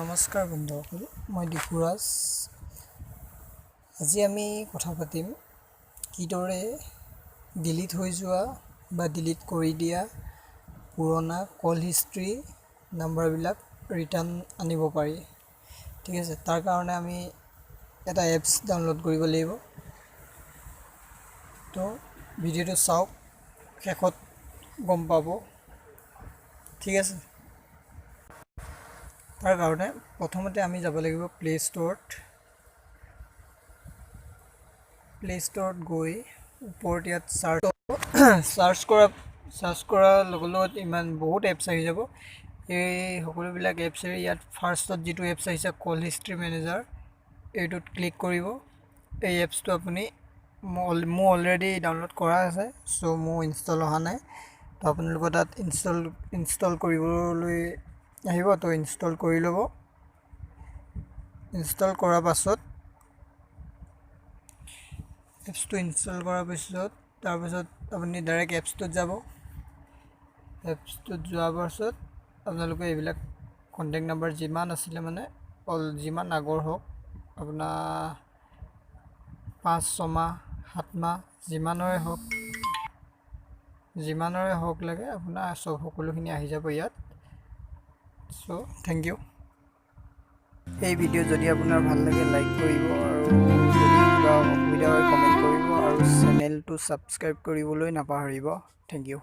নমস্কাৰ বন্ধুসকল, মই দিকুৰাজ। আজি আমি কথা পাতিম কিদৰে ডিলিট হৈ যোৱা বা ডিলিট কৰি দিয়া পুৰণা কল হিষ্ট্ৰী নাম্বাৰবিলাক ৰিটাৰ্ণ আনিব পাৰি। ঠিক আছে, তাৰ কাৰণে আমি এটা এপছ ডাউনলোড কৰিব লাগিব। তো ভিডিঅ'টো চাওক, শেষত গম পাব। ঠিক আছে, তাৰ কাৰণে প্ৰথমতে আমি যাব লাগিব প্লে ষ্ট'ৰত গৈ ওপৰত ইয়াত চাৰ্চ কৰাৰ লগত ইমান বহুত এপছ আহি যাব। এই সকলোবিলাক এপছেৰে ইয়াত ফাৰ্ষ্টত যিটো এপছ আহিছে কল হিষ্ট্ৰী মেনেজাৰ, এইটোত ক্লিক কৰিব। এই এপছটো আপুনি মোৰ অলৰেডি ডাউনলোড কৰা আছে, চ' মোৰ ইনষ্টল অহা নাই। তো আপোনালোকৰ তাত ইনষ্টল কৰিবলৈ আহিব, তো ইনষ্টল কৰি ল'ব। ইনষ্টল কৰাৰ পাছত এপছটো ইনষ্টল কৰাৰ পিছত তাৰপিছত আপুনি ডাইৰেক্ট এপছটোত যাব। এপছটোত যোৱাৰ পাছত আপোনালোকে এইবিলাক কণ্টেক্ট নাম্বাৰ যিমান আছিলে যিমান আগৰ হওক, আপোনাৰ 5-6 মাহ 7 মাহ যিমানৰে হওক লাগে, আপোনাৰ সকলোখিনি আহি যাব ইয়াত। চ' থেংক ইউ। এই ভিডিঅ' যদি আপোনাৰ ভাল লাগে লাইক কৰিব, আৰু যদি কিবা অসুবিধা হয় কমেণ্ট কৰিব, আৰু চেনেলটো ছাবস্ক্ৰাইব কৰিবলৈ নাপাহৰিব। Thank U.